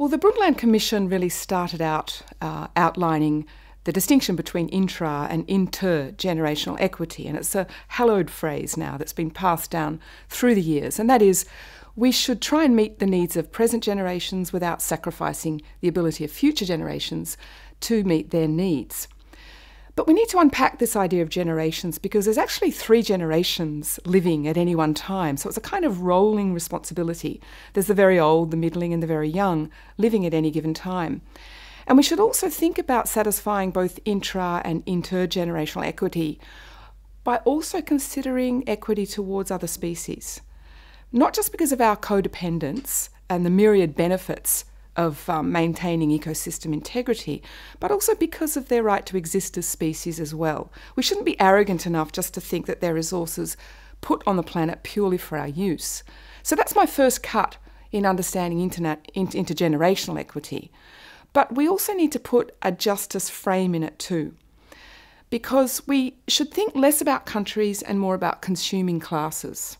Well, the Brundtland Commission really started out outlining the distinction between intra and intergenerational equity, and it's a hallowed phrase now that's been passed down through the years, and that is we should try and meet the needs of present generations without sacrificing the ability of future generations to meet their needs. But we need to unpack this idea of generations because there's actually 3 generations living at any one time. So it's a kind of rolling responsibility. There's the very old, the middling and the very young living at any given time. And we should also think about satisfying both intra and intergenerational equity by also considering equity towards other species. Not just because of our codependence and the myriad benefits of maintaining ecosystem integrity, but also because of their right to exist as species as well. We shouldn't be arrogant enough just to think that they're resources put on the planet purely for our use. So that's my first cut in understanding intergenerational equity. But we also need to put a justice frame in it too, because we should think less about countries and more about consuming classes.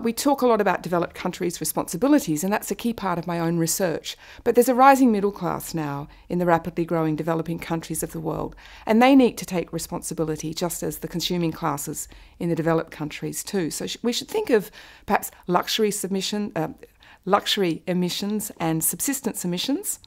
We talk a lot about developed countries' responsibilities, and that's a key part of my own research. But there's a rising middle class now in the rapidly growing developing countries of the world, and they need to take responsibility just as the consuming classes in the developed countries too. So we should think of perhaps luxury emissions and subsistence emissions,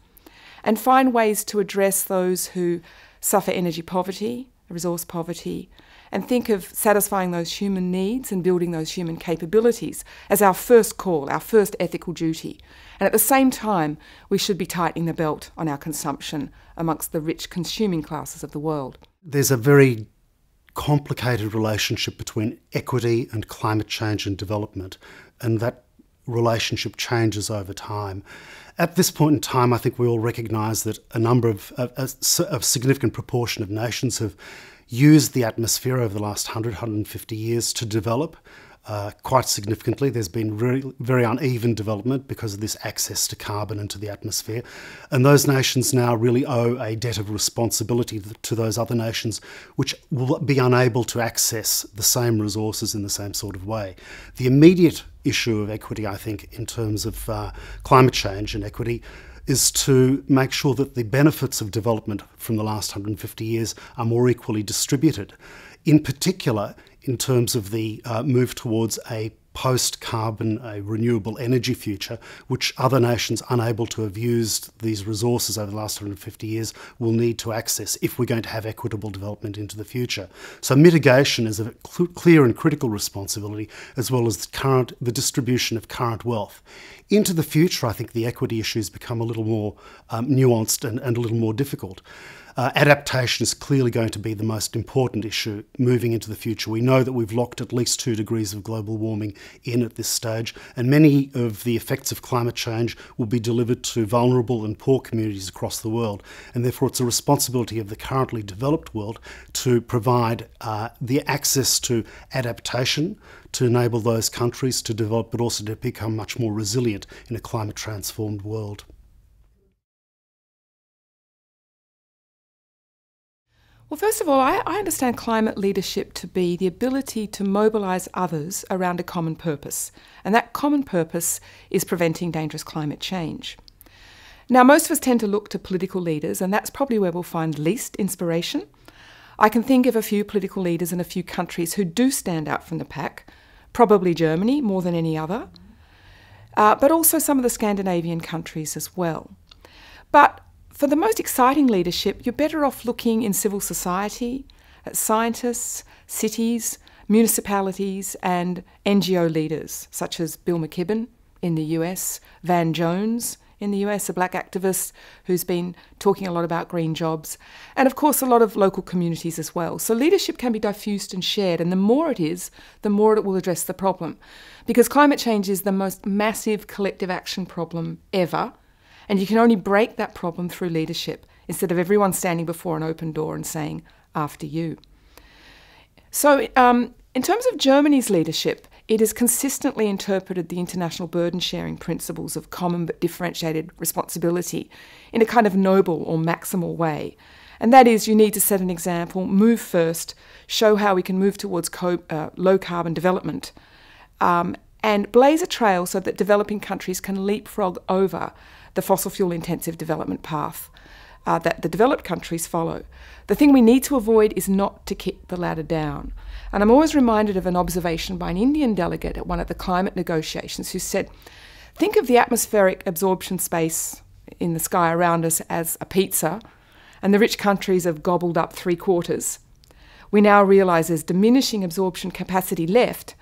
and find ways to address those who suffer energy poverty, resource poverty, and think of satisfying those human needs and building those human capabilities as our first call, our first ethical duty. And at the same time, we should be tightening the belt on our consumption amongst the rich consuming classes of the world. There's a very complicated relationship between equity and climate change and development, and that relationship changes over time. At this point in time, I think we all recognise that a significant proportion of nations have used the atmosphere over the last 100, 150 years to develop quite significantly. There's been very uneven development because of this access to carbon into the atmosphere. And those nations now really owe a debt of responsibility to those other nations which will be unable to access the same resources in the same sort of way. The immediate issue of equity, I think, in terms of climate change and equity, is to make sure that the benefits of development from the last 150 years are more equally distributed. In particular, in terms of the move towards a post-carbon, a renewable energy future, which other nations unable to have used these resources over the last 150 years will need to access if we're going to have equitable development into the future. So mitigation is a clear and critical responsibility, as well as the distribution of current wealth. Into the future, I think the equity issues become a little more nuanced and a little more difficult. Adaptation is clearly going to be the most important issue moving into the future. We know that we've locked at least 2 degrees of global warming in at this stage, and many of the effects of climate change will be delivered to vulnerable and poor communities across the world. And therefore it's a responsibility of the currently developed world to provide the access to adaptation to enable those countries to develop, but also to become much more resilient in a climate transformed world. Well, first of all, I understand climate leadership to be the ability to mobilise others around a common purpose, and that common purpose is preventing dangerous climate change. Now, most of us tend to look to political leaders, and that's probably where we'll find least inspiration. I can think of a few political leaders in a few countries who do stand out from the pack, probably Germany more than any other, but also some of the Scandinavian countries as well. But for the most exciting leadership, you're better off looking in civil society, at scientists, cities, municipalities and NGO leaders, such as Bill McKibben in the US, Van Jones in the US, a black activist who's been talking a lot about green jobs, and of course a lot of local communities as well. So leadership can be diffused and shared, and the more it is, the more it will address the problem. Because climate change is the most massive collective action problem ever, and you can only break that problem through leadership, instead of everyone standing before an open door and saying, after you. So in terms of Germany's leadership, it has consistently interpreted the international burden sharing principles of common but differentiated responsibility in a kind of noble or maximal way. And that is, you need to set an example, move first, show how we can move towards low carbon development, and blaze a trail so that developing countries can leapfrog over the fossil fuel intensive development path that the developed countries follow. The thing we need to avoid is not to kick the ladder down. And I'm always reminded of an observation by an Indian delegate at one of the climate negotiations who said, think of the atmospheric absorption space in the sky around us as a pizza, and the rich countries have gobbled up 3/4. We now realise there's diminishing absorption capacity left,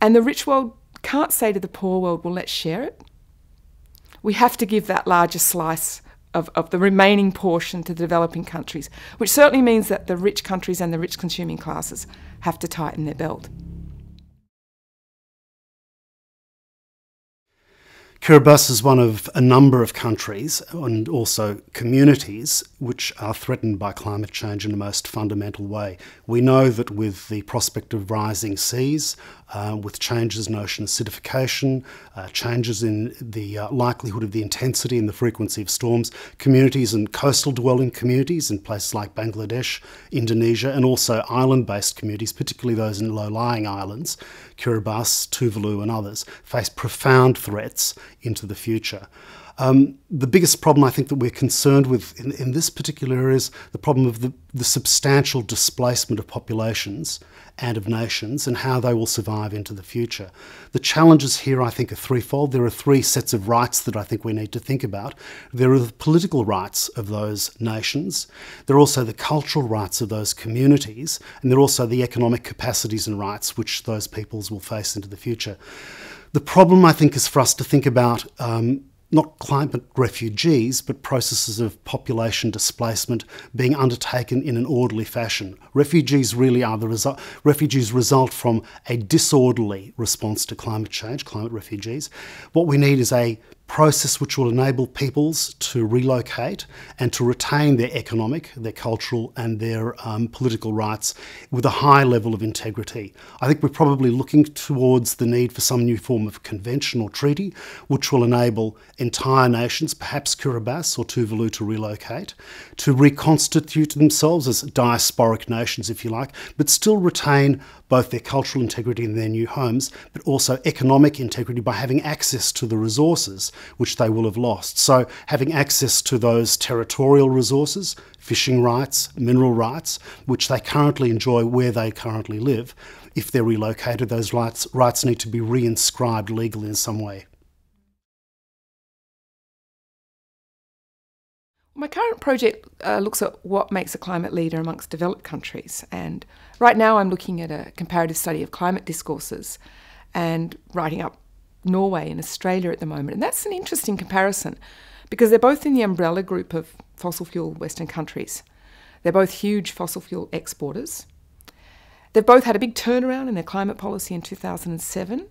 and the rich world can't say to the poor world, well, let's share it. We have to give that larger slice of the remaining portion to the developing countries, which certainly means that the rich countries and the rich consuming classes have to tighten their belt. Kiribati is one of a number of countries and also communities which are threatened by climate change in a most fundamental way. We know that with the prospect of rising seas, with changes in ocean acidification, changes in the likelihood of the intensity and the frequency of storms, communities and coastal dwelling communities in places like Bangladesh, Indonesia, and also island-based communities, particularly those in low-lying islands, Kiribati, Tuvalu and others, face profound threats into the future. The biggest problem I think that we're concerned with in this particular area is the problem of the substantial displacement of populations and of nations and how they will survive into the future. The challenges here I think are threefold. There are three sets of rights that I think we need to think about. There are the political rights of those nations, there are also the cultural rights of those communities, and there are also the economic capacities and rights which those peoples will face into the future. The problem I think is for us to think about not climate refugees, but processes of population displacement being undertaken in an orderly fashion. Refugees really are the result. Refugees result from a disorderly response to climate change, climate refugees. What we need is a process which will enable peoples to relocate and to retain their economic, their cultural and their political rights with a high level of integrity. I think we're probably looking towards the need for some new form of convention or treaty which will enable entire nations, perhaps Kiribati or Tuvalu, to relocate, to reconstitute themselves as diasporic nations, if you like, but still retain both their cultural integrity in their new homes, but also economic integrity by having access to the resources which they will have lost. So having access to those territorial resources, fishing rights, mineral rights, which they currently enjoy where they currently live, if they're relocated, those rights need to be reinscribed legally in some way. My current project looks at what makes a climate leader amongst developed countries, and right now I'm looking at a comparative study of climate discourses and writing up Norway and Australia at the moment. And that's an interesting comparison because they're both in the umbrella group of fossil fuel Western countries. They're both huge fossil fuel exporters. They've both had a big turnaround in their climate policy in 2007,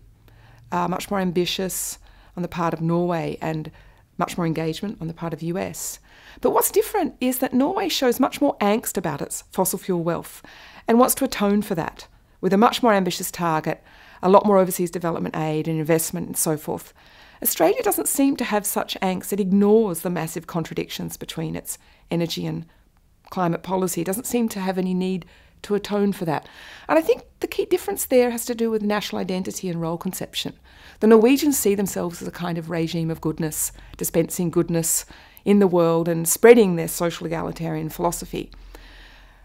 much more ambitious on the part of Norway and much more engagement on the part of the US. But what's different is that Norway shows much more angst about its fossil fuel wealth and wants to atone for that with a much more ambitious target, a lot more overseas development aid and investment and so forth. Australia doesn't seem to have such angst. It ignores the massive contradictions between its energy and climate policy. It doesn't seem to have any need to atone for that. And I think the key difference there has to do with national identity and role conception. The Norwegians see themselves as a kind of regime of goodness, dispensing goodness in the world and spreading their social egalitarian philosophy.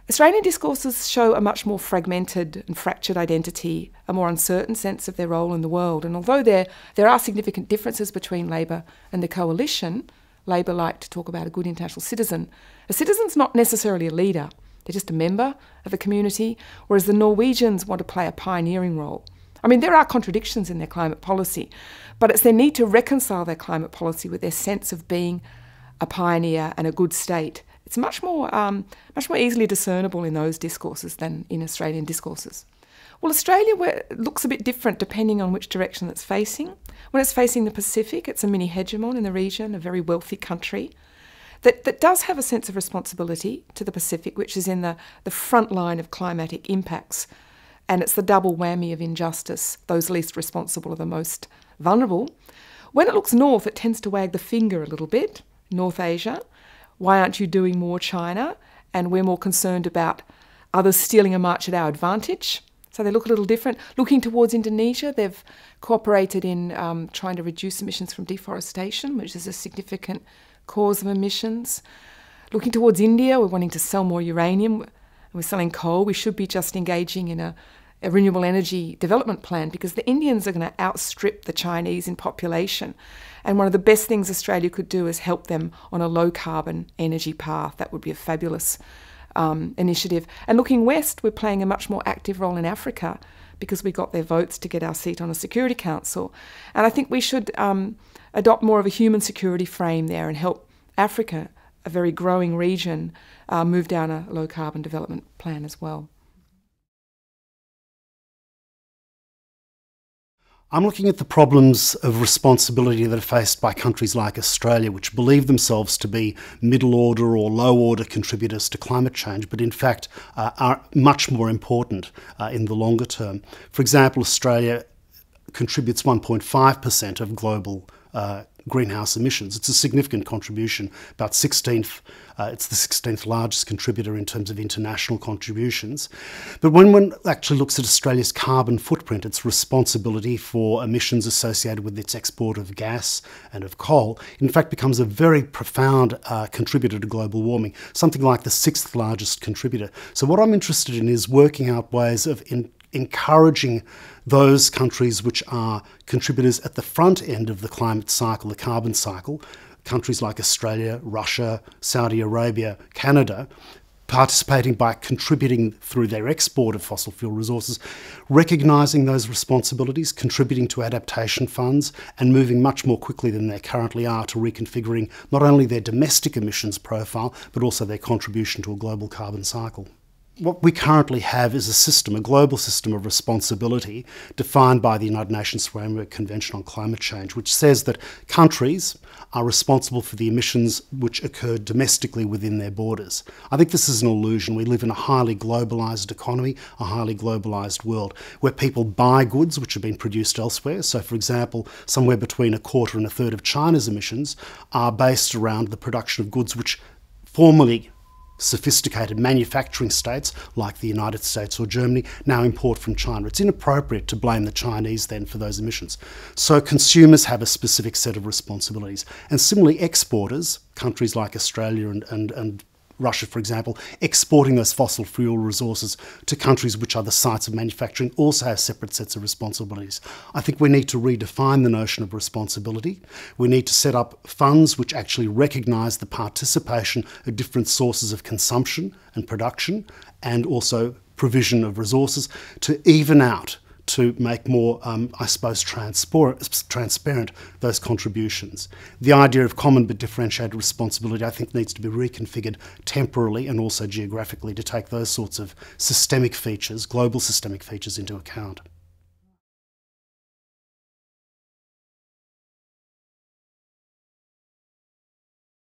Australian discourses show a much more fragmented and fractured identity, a more uncertain sense of their role in the world. And although there are significant differences between Labor and the coalition, Labor like to talk about a good international citizen. A citizen's not necessarily a leader. They're just a member of a community, whereas the Norwegians want to play a pioneering role. I mean, there are contradictions in their climate policy, but it's their need to reconcile their climate policy with their sense of being a pioneer and a good state. It's much more easily discernible in those discourses than in Australian discourses. Well, Australia looks a bit different depending on which direction it's facing. When it's facing the Pacific, it's a mini hegemon in the region, a very wealthy country that does have a sense of responsibility to the Pacific, which is in the front line of climatic impacts. And it's the double whammy of injustice. Those least responsible are the most vulnerable. When it looks north, it tends to wag the finger a little bit. North Asia, why aren't you doing more, China? And we're more concerned about others stealing a march at our advantage. So they look a little different. Looking towards Indonesia, they've cooperated in trying to reduce emissions from deforestation, which is a significant cause of emissions. Looking towards India, we're wanting to sell more uranium. We're selling coal. We should be just engaging in a renewable energy development plan, because the Indians are going to outstrip the Chinese in population. And one of the best things Australia could do is help them on a low-carbon energy path. That would be a fabulous initiative. And looking west, we're playing a much more active role in Africa, because we got their votes to get our seat on a Security Council. And I think we should adopt more of a human security frame there and help Africa, a very growing region, move down a low-carbon development plan as well. I'm looking at the problems of responsibility that are faced by countries like Australia, which believe themselves to be middle-order or low-order contributors to climate change, but in fact are much more important in the longer term. For example, Australia contributes 1.5% of global greenhouse emissions. It's a significant contribution, about 16th. It's the 16th largest contributor in terms of international contributions. But when one actually looks at Australia's carbon footprint, its responsibility for emissions associated with its export of gas and of coal, in fact becomes a very profound contributor to global warming, something like the 6th largest contributor. So what I'm interested in is working out ways of encouraging those countries which are contributors at the front end of the climate cycle, the carbon cycle, countries like Australia, Russia, Saudi Arabia, Canada, participating by contributing through their export of fossil fuel resources, recognising those responsibilities, contributing to adaptation funds, and moving much more quickly than they currently are to reconfiguring not only their domestic emissions profile, but also their contribution to a global carbon cycle. What we currently have is a system, a global system of responsibility defined by the United Nations Framework Convention on Climate Change, which says that countries are responsible for the emissions which occur domestically within their borders. I think this is an illusion. We live in a highly globalised economy, a highly globalised world, where people buy goods which have been produced elsewhere. So, for example, somewhere between a quarter and a third of China's emissions are based around the production of goods which formerly sophisticated manufacturing states like the United States or Germany now import from China. It's inappropriate to blame the Chinese then for those emissions. So consumers have a specific set of responsibilities. And similarly, exporters, countries like Australia and Russia, for example, exporting those fossil fuel resources to countries which are the sites of manufacturing also have separate sets of responsibilities. I think we need to redefine the notion of responsibility. We need to set up funds which actually recognise the participation of different sources of consumption and production, and also provision of resources to even out, to make more, I suppose, transparent those contributions. The idea of common but differentiated responsibility, I think, needs to be reconfigured temporally and also geographically to take those sorts of systemic features, global systemic features, into account.